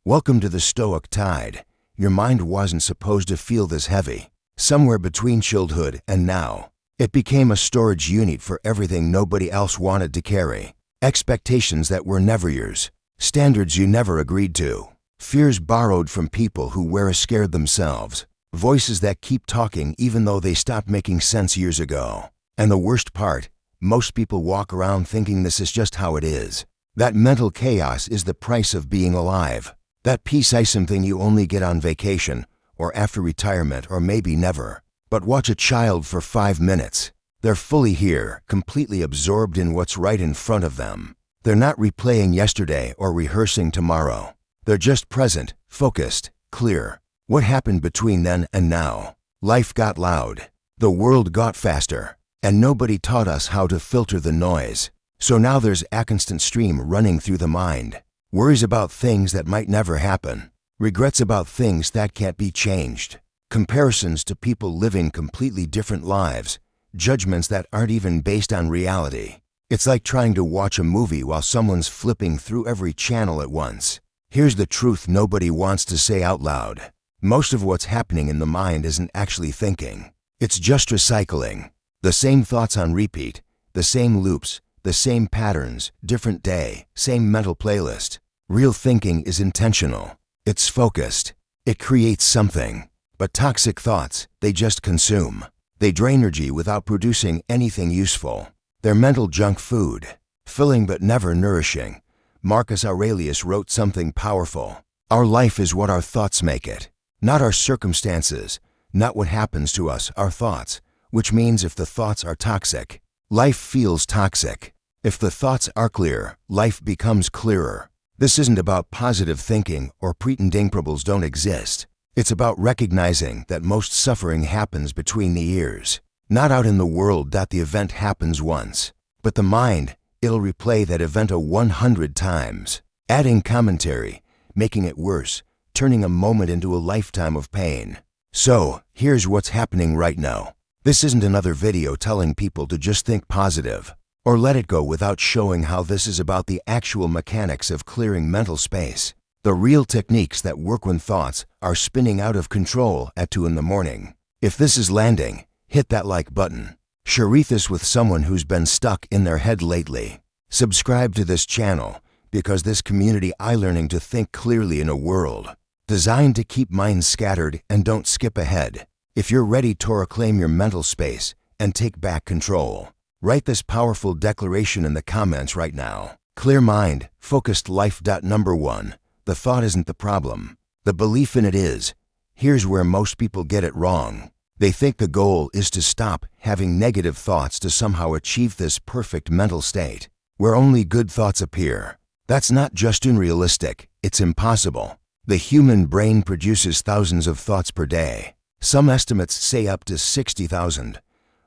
Welcome to the Stoic Tide. Your mind wasn't supposed to feel this heavy. Somewhere between childhood and now, it became a storage unit for everything nobody else wanted to carry. Expectations that were never yours. Standards you never agreed to. Fears borrowed from people who were scared themselves. Voices that keep talking even though they stopped making sense years ago. And the worst part, most people walk around thinking this is just how it is. That mental chaos is the price of being alive. That peace is something you only get on vacation, or after retirement, or maybe never. But watch a child for 5 minutes. They're fully here, completely absorbed in what's right in front of them. They're not replaying yesterday or rehearsing tomorrow. They're just present, focused, clear. What happened between then and now? Life got loud. The world got faster. And nobody taught us how to filter the noise. So now there's a constant stream running through the mind. Worries about things that might never happen. Regrets about things that can't be changed. Comparisons to people living completely different lives. Judgments that aren't even based on reality. It's like trying to watch a movie while someone's flipping through every channel at once. Here's the truth nobody wants to say out loud. Most of what's happening in the mind isn't actually thinking. It's just recycling. The same thoughts on repeat. The same loops. The same patterns, different day, same mental playlist. Real thinking is intentional. It's focused. It creates something. But toxic thoughts, they just consume. They drain energy without producing anything useful. They're mental junk food, filling but never nourishing. Marcus Aurelius wrote something powerful. Our life is what our thoughts make it. Not our circumstances, not what happens to us, our thoughts. Which means if the thoughts are toxic, life feels toxic. If the thoughts are clear, life becomes clearer. This isn't about positive thinking or pretending problems don't exist. It's about recognizing that most suffering happens between the ears. Not out in the world that the event happens once. But the mind, it'll replay that event 100 times. Adding commentary, making it worse, turning a moment into a lifetime of pain. So, here's what's happening right now. This isn't another video telling people to just think positive. Or let it go without showing how this is about the actual mechanics of clearing mental space. The real techniques that work when thoughts are spinning out of control at 2 in the morning. If this is landing, hit that like button. Share this with someone who's been stuck in their head lately. Subscribe to this channel because this community is learning to think clearly in a world designed to keep minds scattered and don't skip ahead. If you're ready to reclaim your mental space and take back control, write this powerful declaration in the comments right now. Clear mind, focused life. Number 1. The thought isn't the problem. The belief in it is. Here's where most people get it wrong. They think the goal is to stop having negative thoughts to somehow achieve this perfect mental state, where only good thoughts appear. That's not just unrealistic, it's impossible. The human brain produces thousands of thoughts per day. Some estimates say up to 60,000.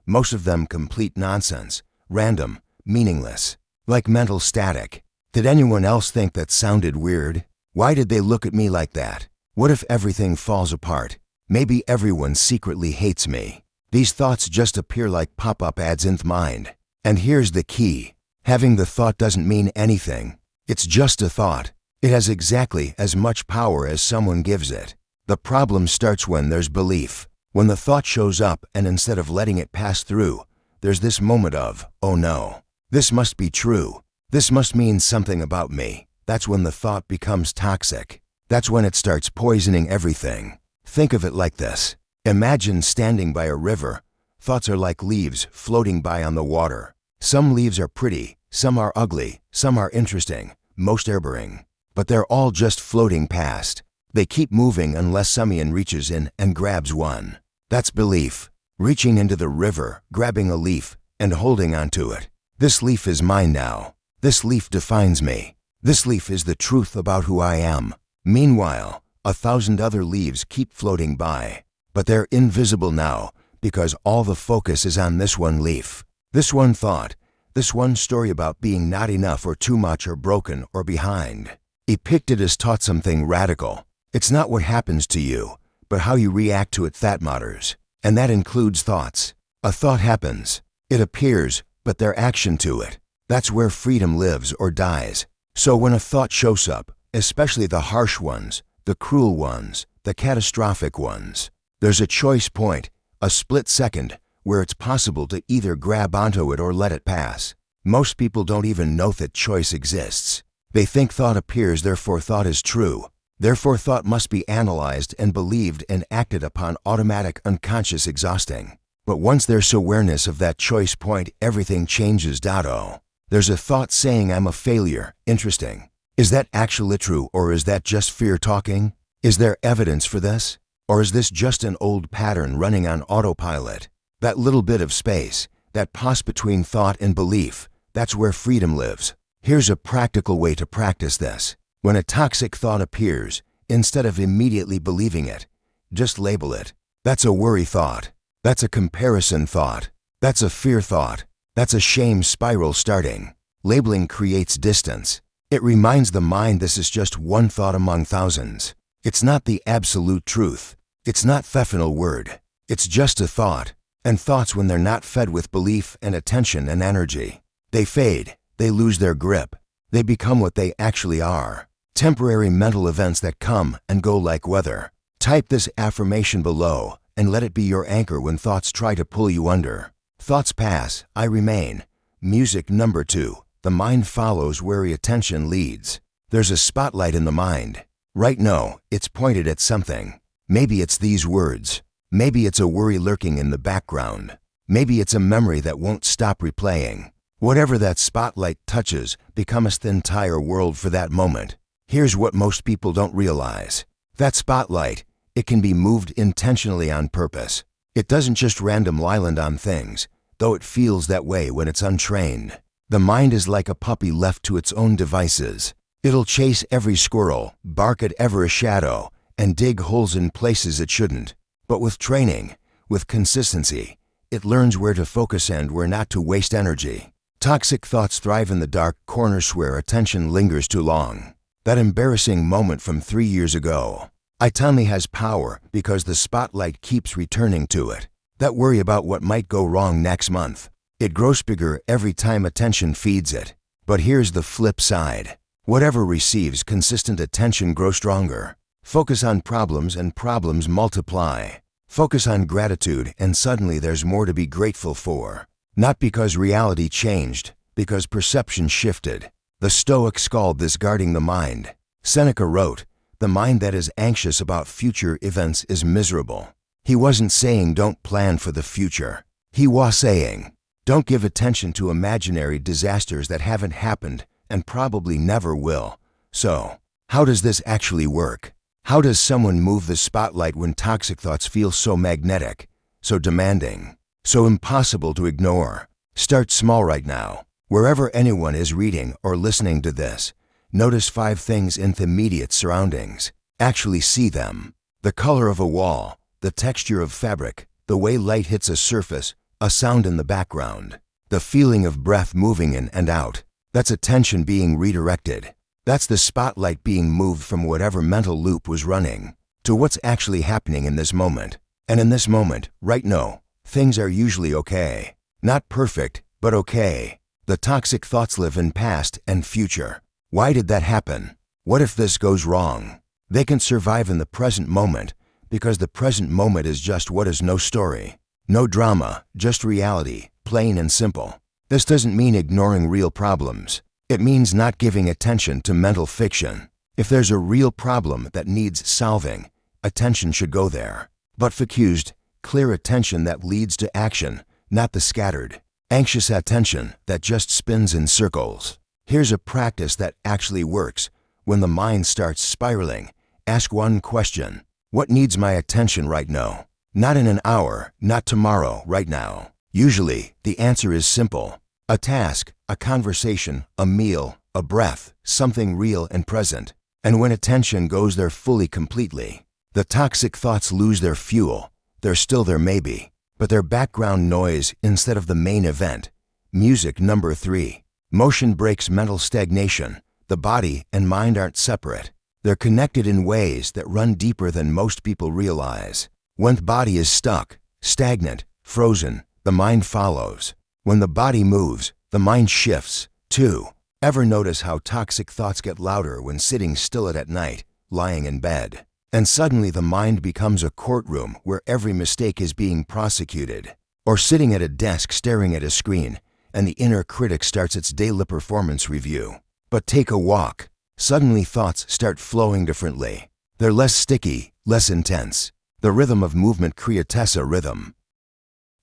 Most of them complete nonsense, random, meaningless, like mental static. Did anyone else think that sounded weird? Why did they look at me like that? What if everything falls apart? Maybe everyone secretly hates me. These thoughts just appear like pop-up ads in the mind. And here's the key. Having the thought doesn't mean anything. It's just a thought. It has exactly as much power as someone gives it. The problem starts when there's belief. When the thought shows up and instead of letting it pass through, there's this moment of, oh no, this must be true. This must mean something about me. That's when the thought becomes toxic. That's when it starts poisoning everything. Think of it like this. Imagine standing by a river. Thoughts are like leaves floating by on the water. Some leaves are pretty, some are ugly, some are interesting, most are boring. But they're all just floating past. They keep moving unless someone reaches in and grabs one. That's belief. Reaching into the river, grabbing a leaf, and holding onto it. This leaf is mine now. This leaf defines me. This leaf is the truth about who I am. Meanwhile, 1,000 other leaves keep floating by. But they're invisible now because all the focus is on this one leaf. This one thought. This one story about being not enough or too much or broken or behind. Epictetus taught something radical. It's not what happens to you, but how you react to it that matters. And that includes thoughts. A thought happens. It appears, but their action to it. That's where freedom lives or dies. So when a thought shows up, especially the harsh ones, the cruel ones, the catastrophic ones. There's a choice point, a split second, where it's possible to either grab onto it or let it pass. Most people don't even know that choice exists. They think thought appears, therefore thought is true. Therefore thought must be analyzed and believed and acted upon, automatic, unconscious, exhausting. But once there's awareness of that choice point, everything changes. There's a thought saying I'm a failure. Interesting. Is that actually true, or is that just fear talking? Is there evidence for this? Or is this just an old pattern running on autopilot? That little bit of space, that pause between thought and belief, that's where freedom lives. Here's a practical way to practice this. When a toxic thought appears, instead of immediately believing it, just label it. That's a worry thought. That's a comparison thought. That's a fear thought. That's a shame spiral starting. Labeling creates distance. It reminds the mind this is just one thought among thousands. It's not the absolute truth. It's not the final word. It's just a thought. And thoughts, when they're not fed with belief and attention and energy, they fade. They lose their grip. They become what they actually are. Temporary mental events that come and go like weather. Type this affirmation below and let it be your anchor when thoughts try to pull you under. Thoughts pass, I remain. Music number 2. The mind follows where your attention leads. There's a spotlight in the mind. Right now, it's pointed at something. Maybe it's these words. Maybe it's a worry lurking in the background. Maybe it's a memory that won't stop replaying. Whatever that spotlight touches becomes the entire world for that moment. Here's what most people don't realize. That spotlight, it can be moved intentionally on purpose. It doesn't just random island on things, though it feels that way when it's untrained. The mind is like a puppy left to its own devices. It'll chase every squirrel, bark at every shadow, and dig holes in places it shouldn't. But with training, with consistency, it learns where to focus and where not to waste energy. Toxic thoughts thrive in the dark corners where attention lingers too long. That embarrassing moment from 3 years ago. It only has power because the spotlight keeps returning to it. That worry about what might go wrong next month. It grows bigger every time attention feeds it. But here's the flip side. Whatever receives consistent attention grows stronger. Focus on problems and problems multiply. Focus on gratitude and suddenly there's more to be grateful for. Not because reality changed, because perception shifted. The Stoics called this guarding the mind. Seneca wrote, "The mind that is anxious about future events is miserable." He wasn't saying don't plan for the future. He was saying, don't give attention to imaginary disasters that haven't happened and probably never will. So, how does this actually work? How does someone move the spotlight when toxic thoughts feel so magnetic, so demanding, so impossible to ignore? Start small right now. Wherever anyone is reading or listening to this, notice 5 things in the immediate surroundings. Actually see them. The color of a wall, the texture of fabric, the way light hits a surface, a sound in the background, the feeling of breath moving in and out. That's attention being redirected. That's the spotlight being moved from whatever mental loop was running to what's actually happening in this moment. And in this moment, right now, things are usually okay. Not perfect, but okay. The toxic thoughts live in past and future. Why did that happen? What if this goes wrong? They can survive in the present moment because the present moment is just what is no story, no drama, just reality, plain and simple. This doesn't mean ignoring real problems. It means not giving attention to mental fiction. If there's a real problem that needs solving, attention should go there. But focused, clear attention that leads to action, not the scattered, anxious attention that just spins in circles. Here's a practice that actually works. When the mind starts spiraling, ask one question. What needs my attention right now? Not in an hour, not tomorrow, right now. Usually, the answer is simple. A task, a conversation, a meal, a breath, something real and present. And when attention goes there fully, completely, the toxic thoughts lose their fuel. They're still there maybe, but they're background noise instead of the main event. Music number 3. Motion breaks mental stagnation. The body and mind aren't separate. They're connected in ways that run deeper than most people realize. When the body is stuck, stagnant, frozen, the mind follows. When the body moves, the mind shifts, too. Ever notice how toxic thoughts get louder when sitting still at night, lying in bed? And suddenly the mind becomes a courtroom where every mistake is being prosecuted. Or sitting at a desk staring at a screen, and the inner critic starts its daily performance review. But take a walk. Suddenly thoughts start flowing differently. They're less sticky, less intense. The rhythm of movement creates a rhythm.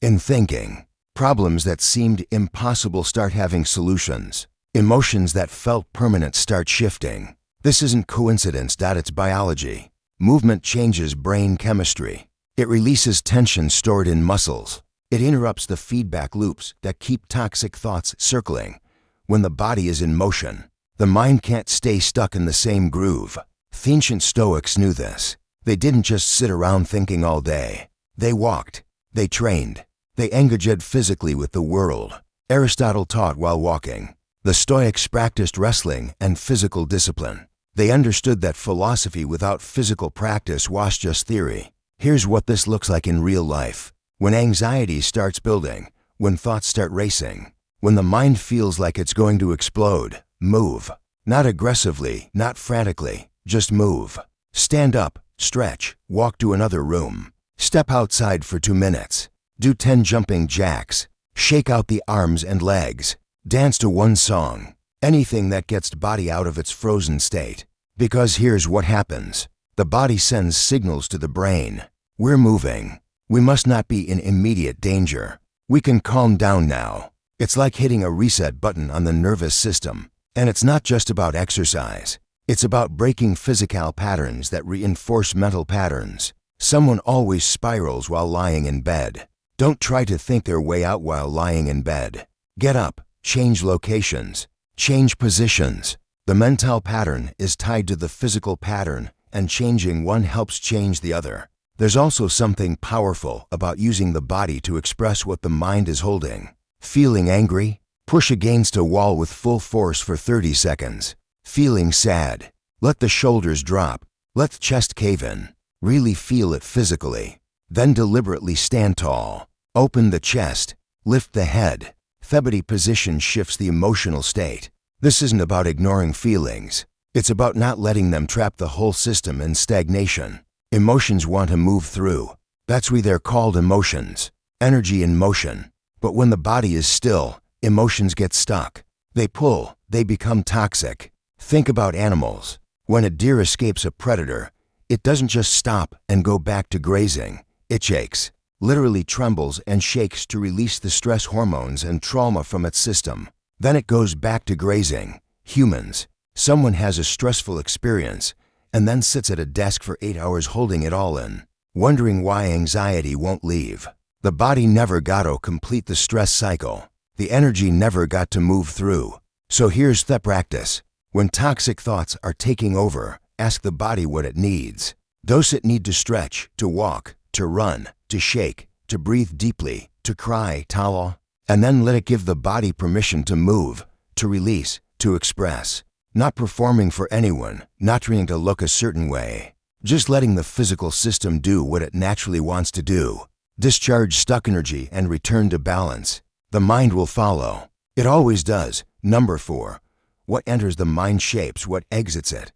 In thinking, problems that seemed impossible start having solutions. Emotions that felt permanent start shifting. This isn't coincidence, it's biology. Movement changes brain chemistry. It releases tension stored in muscles. It interrupts the feedback loops that keep toxic thoughts circling. When the body is in motion, the mind can't stay stuck in the same groove. The ancient Stoics knew this. They didn't just sit around thinking all day. They walked. They trained. They engaged physically with the world. Aristotle taught while walking. The Stoics practiced wrestling and physical discipline. They understood that philosophy without physical practice was just theory. Here's what this looks like in real life. When anxiety starts building, when thoughts start racing, when the mind feels like it's going to explode, move. Not aggressively, not frantically, just move. Stand up, stretch, walk to another room. Step outside for 2 minutes. Do 10 jumping jacks. Shake out the arms and legs. Dance to one song. Anything that gets the body out of its frozen state. Because here's what happens. The body sends signals to the brain. We're moving. We must not be in immediate danger. We can calm down now. It's like hitting a reset button on the nervous system. And it's not just about exercise. It's about breaking physical patterns that reinforce mental patterns. Someone always spirals while lying in bed. Don't try to think their way out while lying in bed. Get up, change locations, change positions. The mental pattern is tied to the physical pattern, and changing one helps change the other. There's also something powerful about using the body to express what the mind is holding. Feeling angry? Push against a wall with full force for 30 seconds. Feeling sad? Let the shoulders drop. Let the chest cave in. Really feel it physically. Then deliberately stand tall. Open the chest. Lift the head. The position shifts the emotional state. This isn't about ignoring feelings. It's about not letting them trap the whole system in stagnation. Emotions want to move through. That's why they're called emotions. Energy in motion. But when the body is still, emotions get stuck. They pull. They become toxic. Think about animals. When a deer escapes a predator, it doesn't just stop and go back to grazing. It shakes, literally trembles and shakes to release the stress hormones and trauma from its system. Then it goes back to grazing. Humans. Someone has a stressful experience and then sits at a desk for 8 hours holding it all in, wondering why anxiety won't leave. The body never got to complete the stress cycle. The energy never got to move through. So here's the practice. When toxic thoughts are taking over, ask the body what it needs. Does it need to stretch, to walk, to run, to shake, to breathe deeply, to cry, towel? And then let it give the body permission to move, to release, to express. Not performing for anyone, not trying to look a certain way. Just letting the physical system do what it naturally wants to do. Discharge stuck energy and return to balance. The mind will follow. It always does. Number 4. What enters the mind shapes what exits it.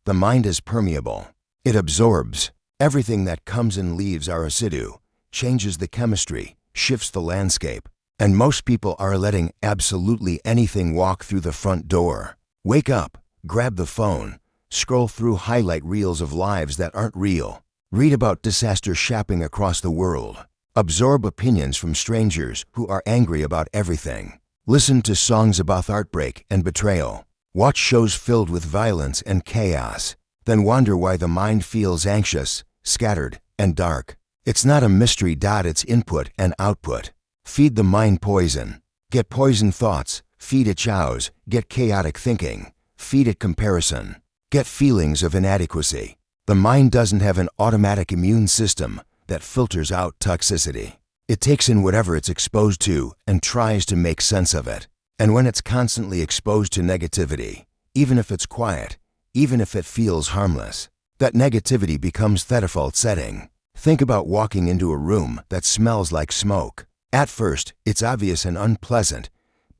The mind is permeable. It absorbs. Everything that comes and leaves our residue, changes the chemistry, shifts the landscape. And most people are letting absolutely anything walk through the front door. Wake up, grab the phone, scroll through highlight reels of lives that aren't real. Read about disaster shopping across the world. Absorb opinions from strangers who are angry about everything. Listen to songs about heartbreak and betrayal. Watch shows filled with violence and chaos. Then wonder why the mind feels anxious, scattered, and dark. It's not a mystery. It's input and output. Feed the mind poison. Get poison thoughts. Feed it chows. Get chaotic thinking. Feed it comparison. Get feelings of inadequacy. The mind doesn't have an automatic immune system that filters out toxicity. It takes in whatever it's exposed to and tries to make sense of it. And when it's constantly exposed to negativity, even if it's quiet, even if it feels harmless, that negativity becomes the default setting. Think about walking into a room that smells like smoke. At first, it's obvious and unpleasant,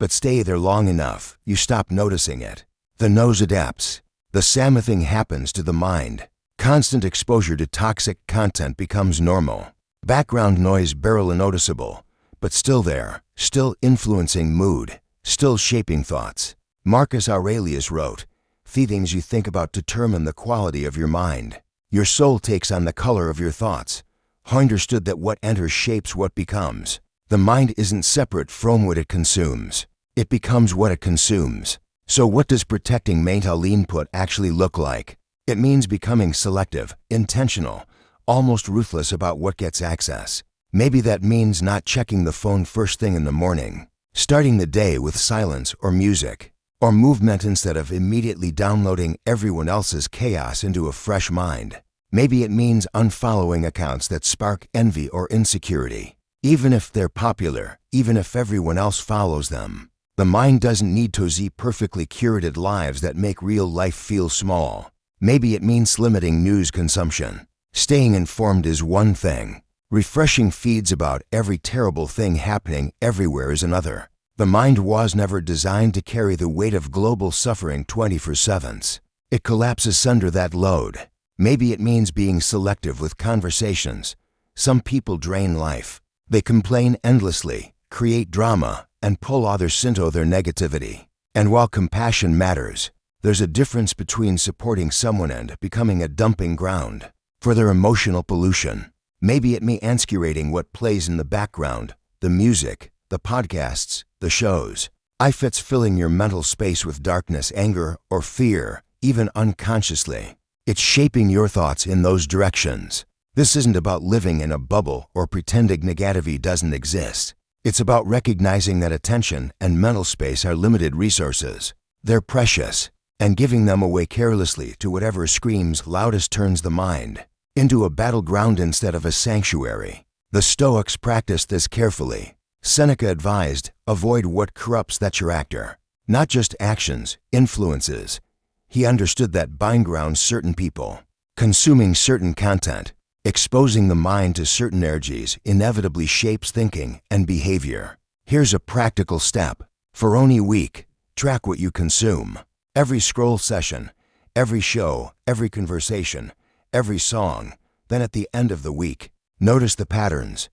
But stay there long enough, you stop noticing it. The nose adapts. The same thing happens to the mind. Constant exposure to toxic content becomes normal. Background noise barely noticeable, but still there, still influencing mood, still shaping thoughts. Marcus Aurelius wrote, "The things you think about determine the quality of your mind. Your soul takes on the color of your thoughts." He understood that what enters shapes what becomes. The mind isn't separate from what it consumes. It becomes what it consumes. So what does protecting mental input actually look like? It means becoming selective, intentional, almost ruthless about what gets access. Maybe that means not checking the phone first thing in the morning, starting the day with silence or music, or movement instead of immediately downloading everyone else's chaos into a fresh mind. Maybe it means unfollowing accounts that spark envy or insecurity, even if they're popular, even if everyone else follows them. The mind doesn't need to see perfectly curated lives that make real life feel small. Maybe it means limiting news consumption. Staying informed is one thing. Refreshing feeds about every terrible thing happening everywhere is another. The mind was never designed to carry the weight of global suffering 24/7. It collapses under that load. Maybe it means being selective with conversations. Some people drain life. They complain endlessly, create drama, and pull others into their negativity. And while compassion matters, there's a difference between supporting someone and becoming a dumping ground for their emotional pollution. Maybe it means curating what plays in the background, the music, the podcasts, the shows. If it's filling your mental space with darkness, anger, or fear, even unconsciously, it's shaping your thoughts in those directions. This isn't about living in a bubble or pretending negativity doesn't exist. It's about recognizing that attention and mental space are limited resources. They're precious, and giving them away carelessly to whatever screams loudest turns the mind into a battleground instead of a sanctuary. The Stoics practiced this carefully. Seneca advised, avoid what corrupts that your actor, not just actions, influences. He understood that buying around certain people, consuming certain content, exposing the mind to certain energies inevitably shapes thinking and behavior. Here's a practical step. For only a week, track what you consume. Every scroll session, every show, every conversation, every song. Then at the end of the week, notice the patterns.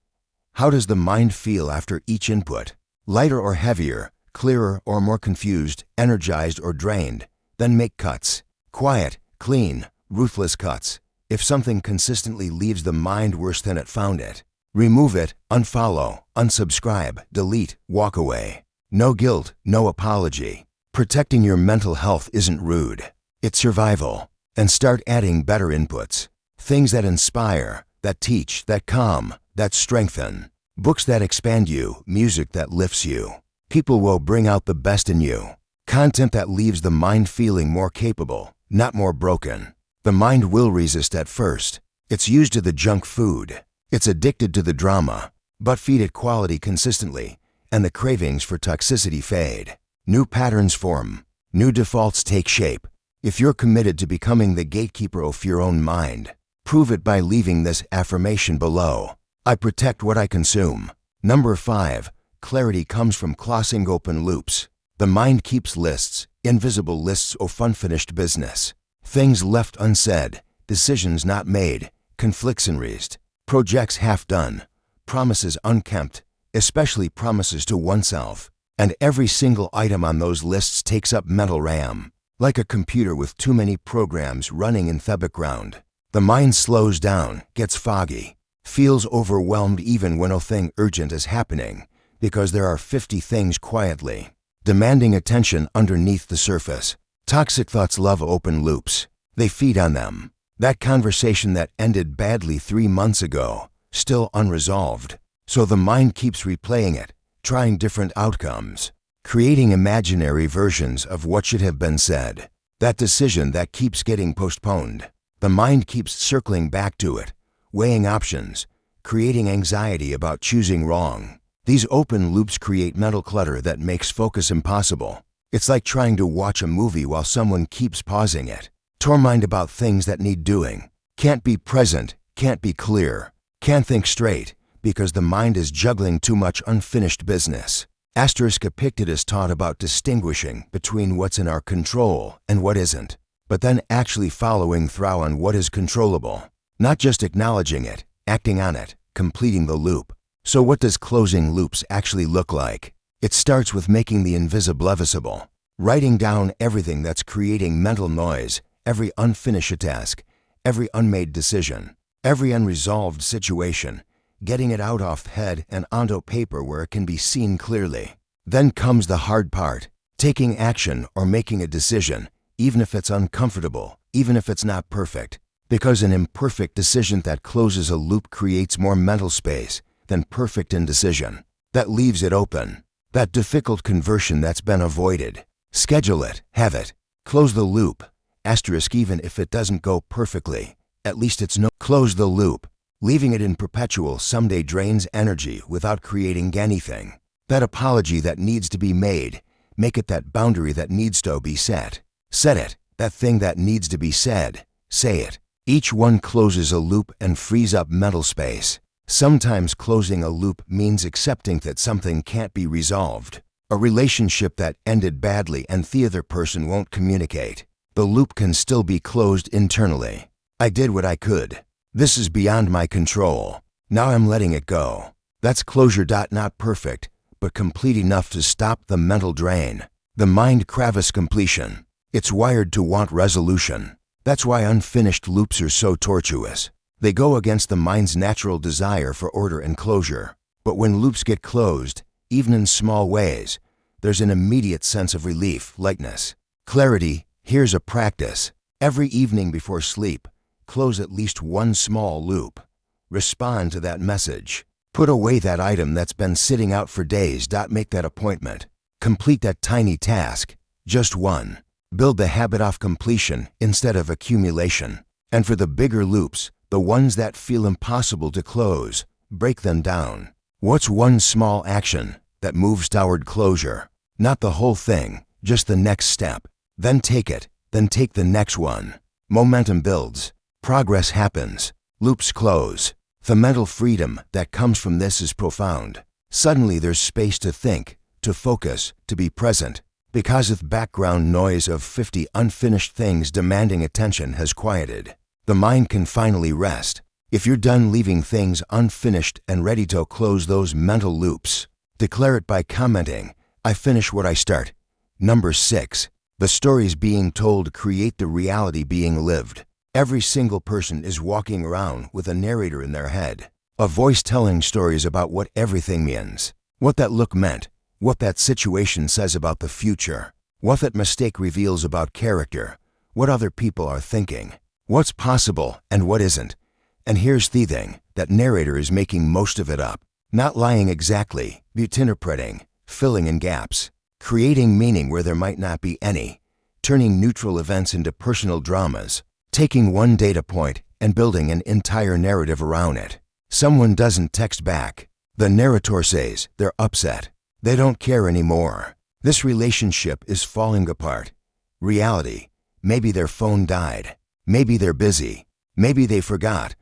How does the mind feel after each input? Lighter or heavier, clearer or more confused, energized or drained? Then make cuts. Quiet, clean, ruthless cuts. If something consistently leaves the mind worse than it found it, remove it, unfollow, unsubscribe, delete, walk away. No guilt, no apology. Protecting your mental health isn't rude. It's survival. And start adding better inputs. Things that inspire, that teach, that calm, that strengthen. Books that expand you, music that lifts you. People will bring out the best in you. Content that leaves the mind feeling more capable, not more broken. The mind will resist at first. It's used to the junk food. It's addicted to the drama. But feed it quality consistently, and the cravings for toxicity fade. New patterns form. New defaults take shape. If you're committed to becoming the gatekeeper of your own mind, prove it by leaving this affirmation below. I protect what I consume. Number 5. Clarity comes from closing open loops. The mind keeps lists, invisible lists of unfinished business. Things left unsaid, decisions not made, conflicts unresolved, projects half done, promises unkempt, especially promises to oneself. And every single item on those lists takes up mental RAM. Like a computer with too many programs running in the background, the mind slows down, gets foggy, feels overwhelmed even when a thing urgent is happening, because there are 50 things quietly demanding attention underneath the surface. Toxic thoughts love open loops. They feed on them. That conversation that ended badly 3 months ago, still unresolved. So the mind keeps replaying it, trying different outcomes, creating imaginary versions of what should have been said. That decision that keeps getting postponed. The mind keeps circling back to it, weighing options, creating anxiety about choosing wrong. These open loops create mental clutter that makes focus impossible. It's like trying to watch a movie while someone keeps pausing it. Torment about things that need doing. Can't be present, can't be clear, can't think straight, because the mind is juggling too much unfinished business. Epictetus taught about distinguishing between what's in our control and what isn't, but then actually following through on what is controllable. Not just acknowledging it, acting on it, completing the loop. So what does closing loops actually look like? It starts with making the invisible visible. Writing down everything that's creating mental noise, every unfinished task, every unmade decision, every unresolved situation, getting it out off head and onto paper where it can be seen clearly. Then comes the hard part, taking action or making a decision, even if it's uncomfortable, even if it's not perfect. Because an imperfect decision that closes a loop creates more mental space than perfect indecision. That leaves it open. That difficult conversion that's been avoided. Schedule it, have it, close the loop. Even if it doesn't go perfectly, at least it's no. Close the loop. Leaving it in perpetual someday drains energy without creating anything. That apology that needs to be made, make it that boundary that needs to be set. Set it, that thing that needs to be said, say it. Each one closes a loop and frees up mental space. Sometimes closing a loop means accepting that something can't be resolved. A relationship that ended badly and the other person won't communicate. The loop can still be closed internally. I did what I could. This is beyond my control. Now I'm letting it go. That's closure. Not perfect, but complete enough to stop the mental drain. The mind craves completion. It's wired to want resolution. That's why unfinished loops are so tortuous. They go against the mind's natural desire for order and closure. But when loops get closed, even in small ways, there's an immediate sense of relief, lightness, clarity. Here's a practice. Every evening before sleep, close at least one small loop. Respond to that message. Put away that item that's been sitting out for days. Make that appointment. Complete that tiny task. Just one. Build the habit of completion instead of accumulation. And for the bigger loops, the ones that feel impossible to close, break them down. What's one small action that moves toward closure? Not the whole thing, just the next step. Then take it, then take the next one. Momentum builds. Progress happens. Loops close. The mental freedom that comes from this is profound. Suddenly there's space to think, to focus, to be present. Because the background noise of 50 unfinished things demanding attention has quieted, the mind can finally rest. If you're done leaving things unfinished and ready to close those mental loops, declare it by commenting, "I finish what I start." Number 6. The stories being told create the reality being lived. Every single person is walking around with a narrator in their head, a voice telling stories about what everything means, what that look meant, what that situation says about the future, what that mistake reveals about character, what other people are thinking, what's possible and what isn't. And here's the thing, that narrator is making most of it up, not lying exactly, but interpreting, filling in gaps, creating meaning where there might not be any, turning neutral events into personal dramas, taking one data point and building an entire narrative around it. Someone doesn't text back. The narrator says they're upset. They don't care anymore. This relationship is falling apart. Reality. Maybe their phone died. Maybe they're busy. Maybe they forgot.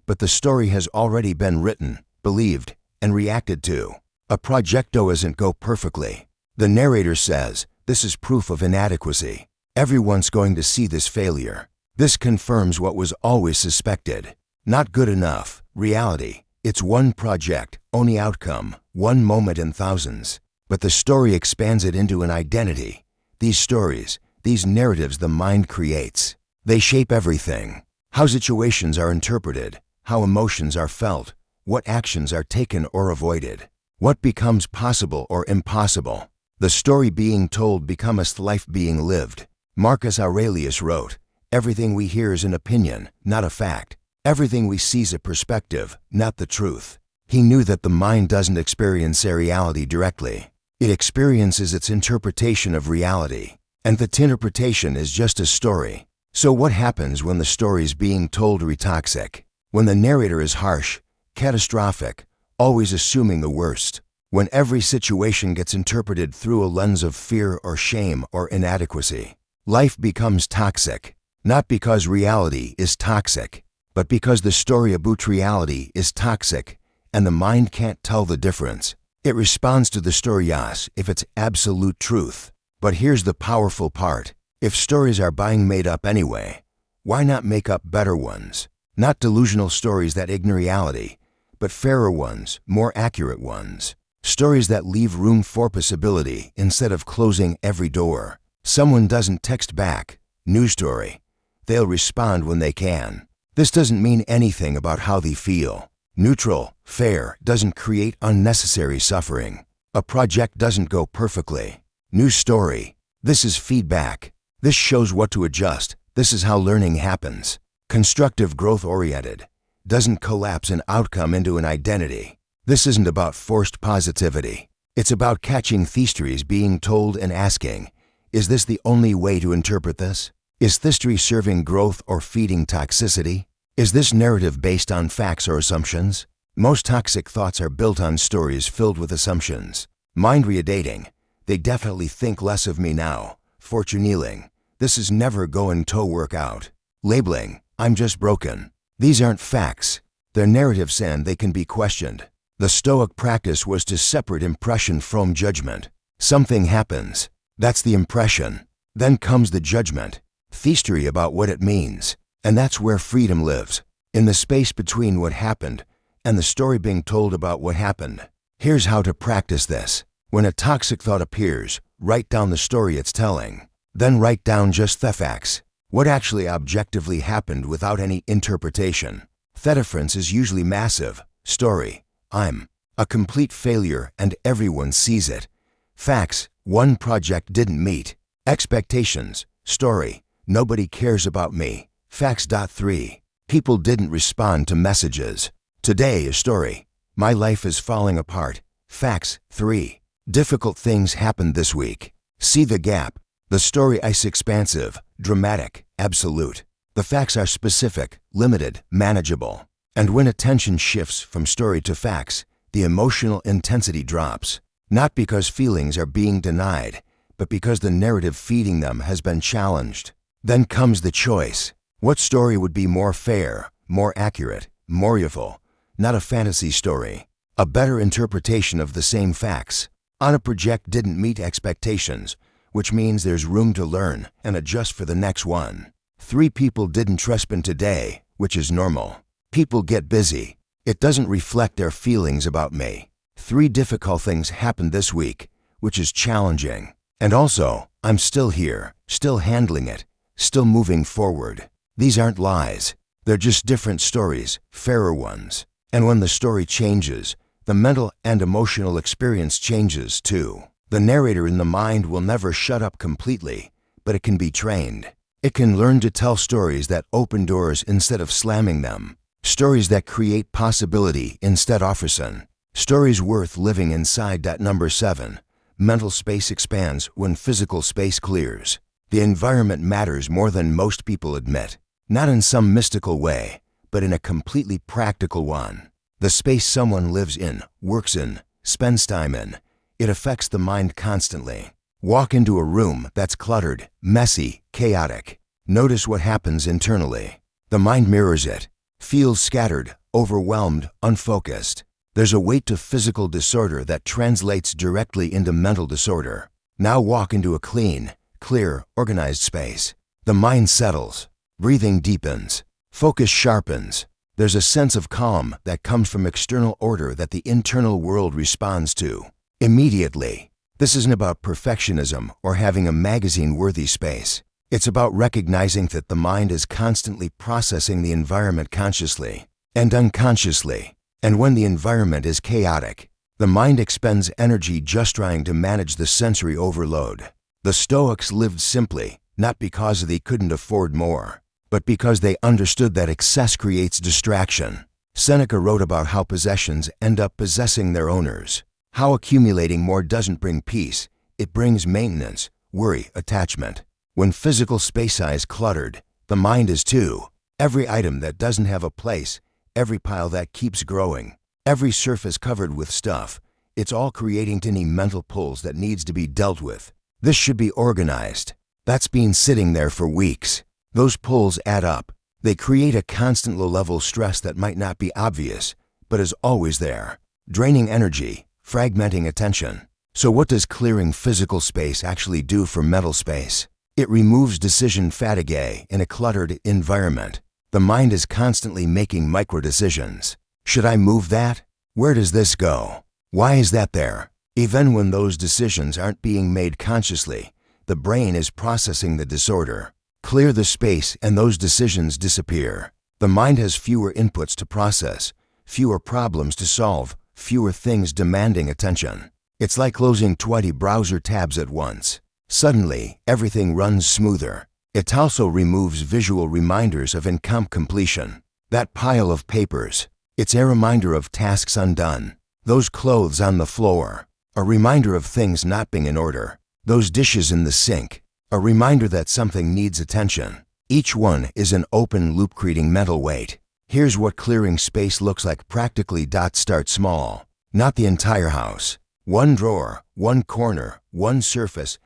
But the story has already been written, believed, and reacted to. A project doesn't go perfectly. The narrator says, this is proof of inadequacy. Everyone's going to see this failure. This confirms what was always suspected. Not good enough. Reality. It's one project, only outcome, one moment in thousands. But the story expands it into an identity. These stories, these narratives the mind creates, they shape everything. How situations are interpreted, how emotions are felt, what actions are taken or avoided, what becomes possible or impossible. The story being told becomes life being lived. Marcus Aurelius wrote, "Everything we hear is an opinion, not a fact. Everything we see is a perspective, not the truth." He knew that the mind doesn't experience reality directly. It experiences its interpretation of reality. And that interpretation is just a story. So what happens when the story is being told toxic? When the narrator is harsh, catastrophic, always assuming the worst. When every situation gets interpreted through a lens of fear or shame or inadequacy. Life becomes toxic. Not because reality is toxic, but because the story about reality is toxic and the mind can't tell the difference. It responds to the stoios if it's absolute truth. But here's the powerful part. If stories are being made up anyway, why not make up better ones? Not delusional stories that ignore reality, but fairer ones, more accurate ones. Stories that leave room for possibility instead of closing every door. Someone doesn't text back, "New story." They'll respond when they can. This doesn't mean anything about how they feel. Neutral, fair, doesn't create unnecessary suffering. A project doesn't go perfectly. New story. This is feedback. This shows what to adjust. This is how learning happens. Constructive growth-oriented. Doesn't collapse an outcome into an identity. This isn't about forced positivity. It's about catching theories being told and asking, is this the only way to interpret this? Is theory serving growth or feeding toxicity? Is this narrative based on facts or assumptions? Most toxic thoughts are built on stories filled with assumptions. Mind readating. They definitely think less of me now. Fortune healing. This is never going to work out. Labeling. I'm just broken. These aren't facts. They're narratives and they can be questioned. The Stoic practice was to separate impression from judgment. Something happens. That's the impression. Then comes the judgment. Theory about what it means. And that's where freedom lives. In the space between what happened and the story being told about what happened. Here's how to practice this. When a toxic thought appears, write down the story it's telling. Then write down just the facts. What actually objectively happened without any interpretation. The difference is usually massive. Story. I'm a complete failure and everyone sees it. Facts. One project didn't meet expectations. Story. Nobody cares about me. Facts. 3. People didn't respond to messages. Today is story. My life is falling apart. Facts. 3. Difficult things happened this week. See the gap. The story is expansive, dramatic, absolute. The facts are specific, limited, manageable. And when attention shifts from story to facts, the emotional intensity drops. Not because feelings are being denied, but because the narrative feeding them has been challenged. Then comes the choice. What story would be more fair, more accurate, more useful? Not a fantasy story. A better interpretation of the same facts. On a project didn't meet expectations, which means there's room to learn and adjust for the next one. 3 people didn't trust me today, which is normal. People get busy. It doesn't reflect their feelings about me. 3 difficult things happened this week, which is challenging. And also, I'm still here, still handling it, still moving forward. These aren't lies. They're just different stories, fairer ones. And when the story changes, the mental and emotional experience changes too. The narrator in the mind will never shut up completely, but it can be trained. It can learn to tell stories that open doors instead of slamming them. Stories that create possibility instead of oppression. Stories worth living inside. 7. Mental space expands when physical space clears. The environment matters more than most people admit. Not in some mystical way, but in a completely practical one. The space someone lives in, works in, spends time in. It affects the mind constantly. Walk into a room that's cluttered, messy, chaotic. Notice what happens internally. The mind mirrors it. Feels scattered, overwhelmed, unfocused. There's a weight to physical disorder that translates directly into mental disorder. Now walk into a clean, clear, organized space. The mind settles. Breathing deepens. Focus sharpens. There's a sense of calm that comes from external order that the internal world responds to immediately. This isn't about perfectionism or having a magazine-worthy space. It's about recognizing that the mind is constantly processing the environment consciously and unconsciously. And when the environment is chaotic, the mind expends energy just trying to manage the sensory overload. The Stoics lived simply, not because they couldn't afford more, but because they understood that excess creates distraction. Seneca wrote about how possessions end up possessing their owners. How accumulating more doesn't bring peace, it brings maintenance, worry, attachment. When physical space is cluttered, the mind is too. Every item that doesn't have a place, every pile that keeps growing, every surface covered with stuff, it's all creating tiny mental pulls that needs to be dealt with. This should be organized. That's been sitting there for weeks. Those pulls add up. They create a constant low-level stress that might not be obvious, but is always there. Draining energy, fragmenting attention. So what does clearing physical space actually do for mental space? It removes decision fatigue in a cluttered environment. The mind is constantly making micro-decisions. Should I move that? Where does this go? Why is that there? Even when those decisions aren't being made consciously, the brain is processing the disorder. Clear the space and those decisions disappear. The mind has fewer inputs to process, fewer problems to solve, fewer things demanding attention. It's like closing 20 browser tabs at once. Suddenly, everything runs smoother. It also removes visual reminders of incompletion. That pile of papers, it's a reminder of tasks undone. Those clothes on the floor, a reminder of things not being in order. Those dishes in the sink, a reminder that something needs attention. Each one is an open loop creating mental weight. Here's what clearing space looks like practically. Start small. Not the entire house. One drawer, one corner, one surface.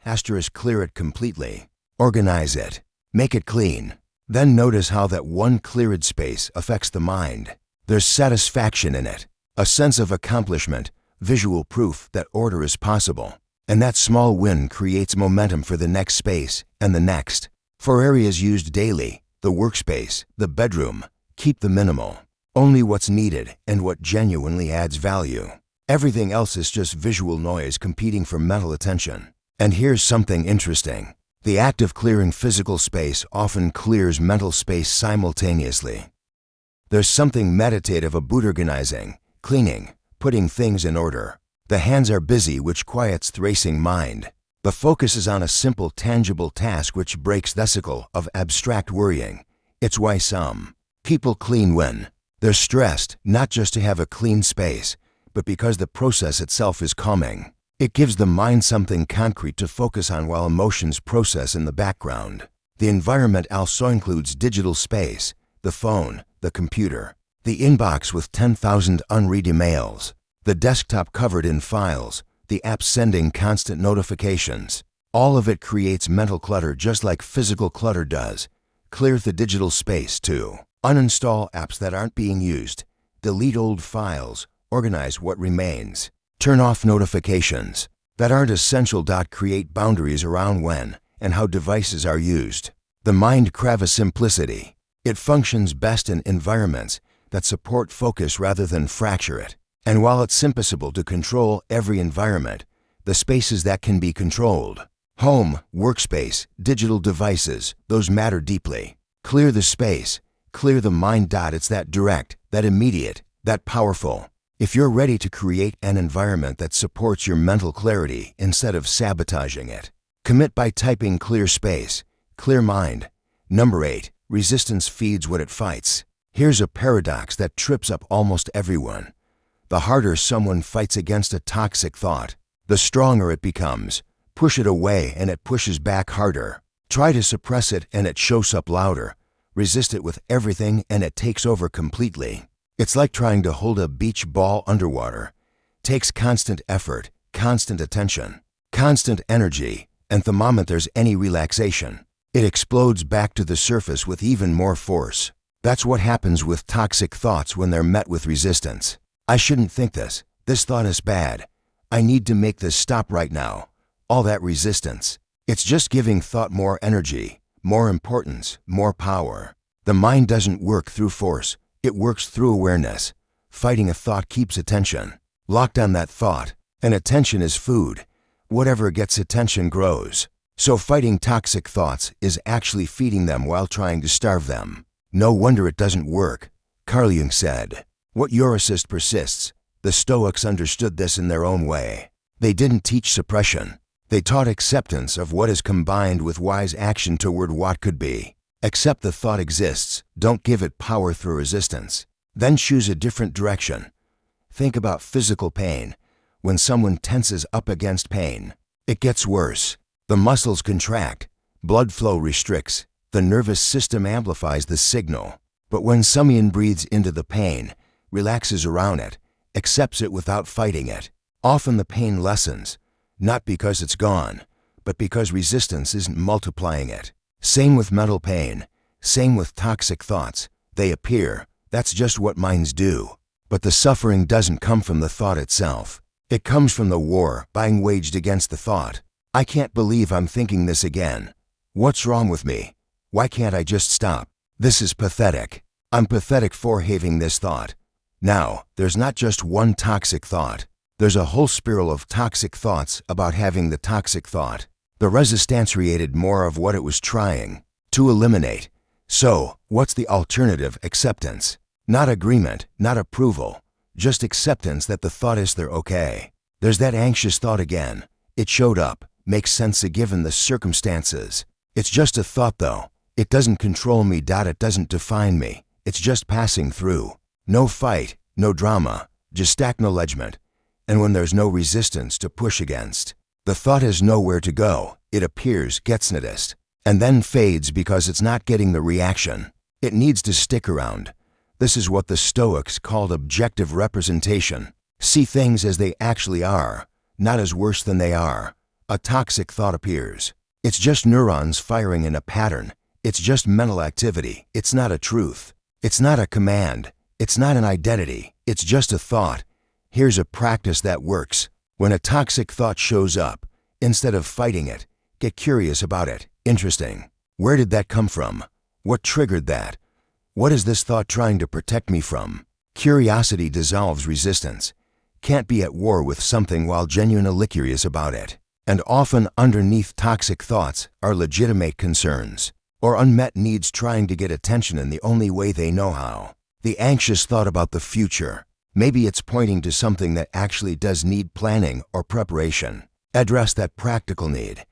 Clear it completely. Organize it. Make it clean. Then notice how that one cleared space affects the mind. There's satisfaction in it, a sense of accomplishment, visual proof that order is possible. And that small win creates momentum for the next space and the next. For areas used daily, the workspace, the bedroom, keep the minimal. Only what's needed and what genuinely adds value. Everything else is just visual noise competing for mental attention. And here's something interesting. The act of clearing physical space often clears mental space simultaneously. There's something meditative about organizing, cleaning, putting things in order. The hands are busy, which quiets the racing mind. The focus is on a simple, tangible task which breaks the cycle of abstract worrying. It's why some people clean when they're stressed, not just to have a clean space, but because the process itself is calming. It gives the mind something concrete to focus on while emotions process in the background. The environment also includes digital space, the phone, the computer, the inbox with 10,000 unread emails, the desktop covered in files, the apps sending constant notifications. All of it creates mental clutter just like physical clutter does. Clear the digital space too. Uninstall apps that aren't being used. Delete old files. Organize what remains. Turn off notifications that aren't essential. Create boundaries around when and how devices are used. The mind craves simplicity. It functions best in environments that support focus rather than fracture it. And while it's impossible to control every environment, the spaces that can be controlled, home, workspace, digital devices, those matter deeply. Clear the space, clear the mind. It's that direct, that immediate, that powerful. If you're ready to create an environment that supports your mental clarity instead of sabotaging it, commit by typing clear space, clear mind. Number 8, resistance feeds what it fights. Here's a paradox that trips up almost everyone. The harder someone fights against a toxic thought, the stronger it becomes. Push it away and it pushes back harder. Try to suppress it and it shows up louder. Resist it with everything and it takes over completely. It's like trying to hold a beach ball underwater. Takes constant effort, constant attention, constant energy, and the moment there's any relaxation, it explodes back to the surface with even more force. That's what happens with toxic thoughts when they're met with resistance. I shouldn't think this. This thought is bad. I need to make this stop right now. All that resistance. It's just giving thought more energy, more importance, more power. The mind doesn't work through force. It works through awareness. Fighting a thought keeps attention locked on that thought, and attention is food. Whatever gets attention grows. So fighting toxic thoughts is actually feeding them while trying to starve them. No wonder it doesn't work. Carl Jung said, "What you resist persists." The Stoics understood this in their own way. They didn't teach suppression. They taught acceptance of what is combined with wise action toward what could be. Accept the thought exists. Don't give it power through resistance. Then choose a different direction. Think about physical pain. When someone tenses up against pain, it gets worse. The muscles contract. Blood flow restricts. The nervous system amplifies the signal. But when someone breathes into the pain, relaxes around it, accepts it without fighting it, often the pain lessens, not because it's gone, but because resistance isn't multiplying it. Same with mental pain, same with toxic thoughts. They appear, that's just what minds do. But the suffering doesn't come from the thought itself. It comes from the war being waged against the thought. I can't believe I'm thinking this again. What's wrong with me? Why can't I just stop? This is pathetic. I'm pathetic for having this thought. Now, there's not just one toxic thought. There's a whole spiral of toxic thoughts about having the toxic thought. The resistance created more of what it was trying to eliminate. So, what's the alternative? Acceptance. Not agreement, not approval. Just acceptance that the thought is there. Okay. There's that anxious thought again. It showed up. Makes sense given the circumstances. It's just a thought though. It doesn't control me. It doesn't define me. It's just passing through. No fight, no drama, just acknowledgement. And when there's no resistance to push against, the thought has nowhere to go. It appears, gets noticed, and then fades because it's not getting the reaction. It needs to stick around. This is what the Stoics called objective representation. See things as they actually are, not as worse than they are. A toxic thought appears. It's just neurons firing in a pattern. It's just mental activity. It's not a truth. It's not a command. It's not an identity. It's just a thought. Here's a practice that works. When a toxic thought shows up, instead of fighting it, get curious about it. Interesting. Where did that come from? What triggered that? What is this thought trying to protect me from? Curiosity dissolves resistance. Can't be at war with something while genuinely curious about it. And often underneath toxic thoughts are legitimate concerns or unmet needs trying to get attention in the only way they know how. The anxious thought about the future. Maybe it's pointing to something that actually does need planning or preparation. Address that practical need.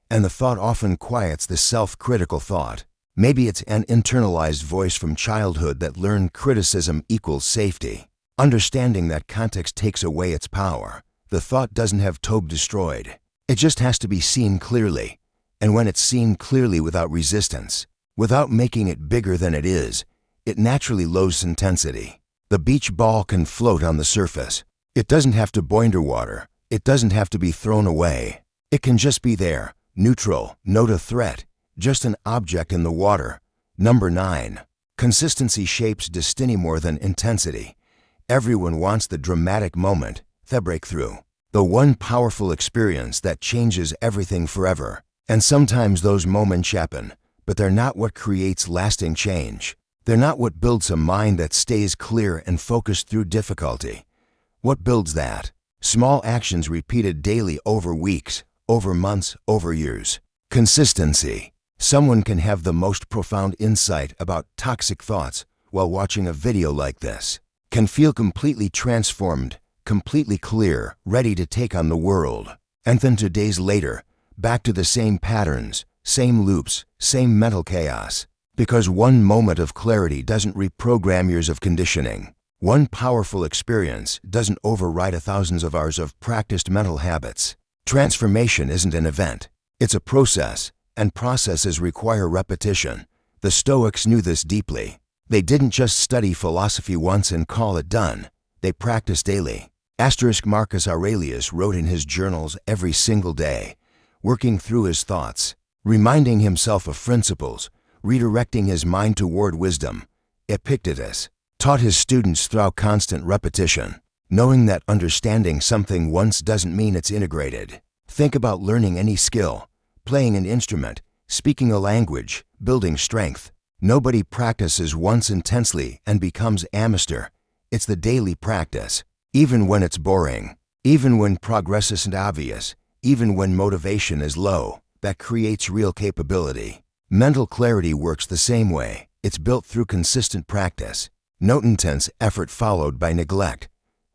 And the thought often quiets the self-critical thought. Maybe it's an internalized voice from childhood that learned criticism equals safety. Understanding that context takes away its power. The thought doesn't have to be destroyed. It just has to be seen clearly. And when it's seen clearly without resistance, without making it bigger than it is, it naturally loses intensity. The beach ball can float on the surface. It doesn't have to boil underwater. It doesn't have to be thrown away. It can just be there, neutral, not a threat, just an object in the water. Number 9. Consistency shapes destiny more than intensity. Everyone wants the dramatic moment, the breakthrough, the one powerful experience that changes everything forever. And sometimes those moments happen, but they're not what creates lasting change. They're not what builds a mind that stays clear and focused through difficulty. What builds that? Small actions repeated daily over weeks, over months, over years. Consistency. Someone can have the most profound insight about toxic thoughts while watching a video like this. Can feel completely transformed, completely clear, ready to take on the world. And then 2 days later, back to the same patterns, same loops, same mental chaos. Because one moment of clarity doesn't reprogram years of conditioning. One powerful experience doesn't override thousands of hours of practiced mental habits. Transformation isn't an event. It's a process, and processes require repetition. The Stoics knew this deeply. They didn't just study philosophy once and call it done. They practiced daily. Marcus Aurelius wrote in his journals every single day, working through his thoughts, reminding himself of principles, redirecting his mind toward wisdom. Epictetus taught his students through constant repetition, knowing that understanding something once doesn't mean it's integrated. Think about learning any skill, playing an instrument, speaking a language, building strength. Nobody practices once intensely and becomes a master. It's the daily practice, even when it's boring, even when progress isn't obvious, even when motivation is low, that creates real capability. Mental clarity works the same way. It's built through consistent practice. No intense effort followed by neglect.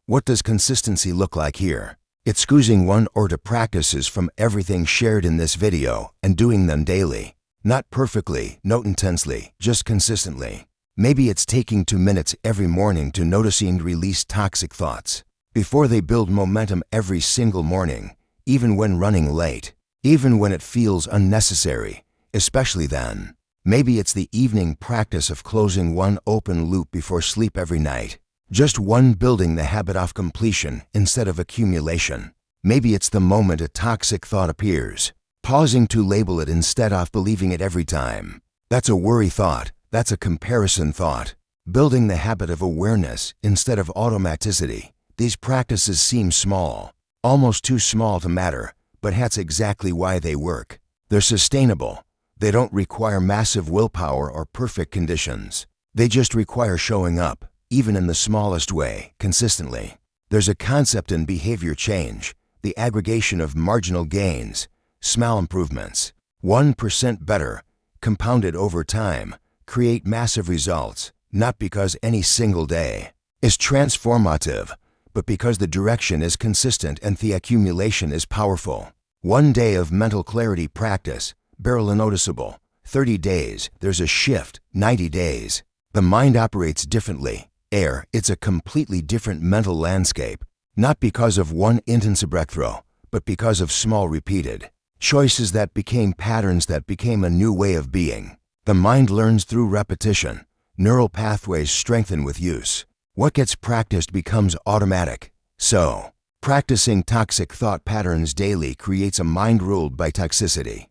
What does consistency look like here? It's squeezing 1 or 2 practices from everything shared in this video and doing them daily. Not perfectly, not intensely, just consistently. Maybe it's taking 2 minutes every morning to notice and release toxic thoughts before they build momentum every single morning, even when running late, even when it feels unnecessary, especially then. Maybe it's the evening practice of closing 1 open loop before sleep every night. Just 1 building the habit of completion instead of accumulation. Maybe it's the moment a toxic thought appears, pausing to label it instead of believing it every time. That's a worry thought. That's a comparison thought. Building the habit of awareness instead of automaticity. These practices seem small, almost too small to matter, but that's exactly why they work. They're sustainable. They don't require massive willpower or perfect conditions. They just require showing up, even in the smallest way, consistently. There's a concept in behavior change, the aggregation of marginal gains, small improvements. 1% better, compounded over time, create massive results, not because any single day is transformative, but because the direction is consistent and the accumulation is powerful. 1 day of mental clarity practice, barely noticeable. 30 days, there's a shift. 90 days, the mind operates differently. It's a completely different mental landscape, not because of one intense breakthrough, but because of small repeated choices that became patterns that became a new way of being. The mind learns through repetition. Neural pathways strengthen with use. What gets practiced becomes automatic. So, practicing toxic thought patterns daily creates a mind ruled by toxicity.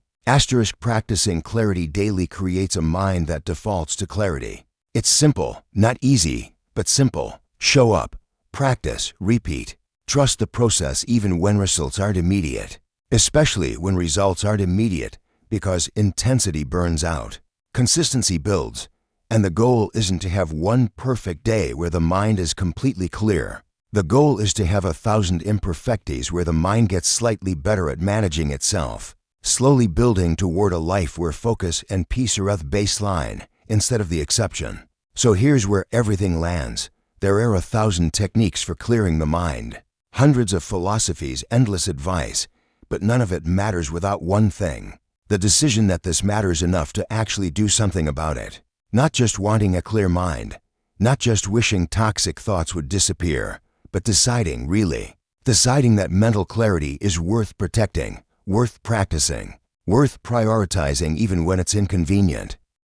Practicing clarity daily creates a mind that defaults to clarity. It's simple, not easy, but simple. Show up, practice, repeat. Trust the process even when results aren't immediate. Especially when results aren't immediate, because intensity burns out. Consistency builds, and the goal isn't to have one perfect day where the mind is completely clear. The goal is to have 1,000 imperfecties where the mind gets slightly better at managing itself, slowly building toward a life where focus and peace are the baseline instead of the exception. So here's where everything lands. There are 1,000 techniques for clearing the mind, hundreds of philosophies, endless advice, but none of it matters without one thing: the decision that this matters enough to actually do something about it. Not just wanting a clear mind, not just wishing toxic thoughts would disappear, but deciding that mental clarity is worth protecting, worth practicing, worth prioritizing even when it's inconvenient.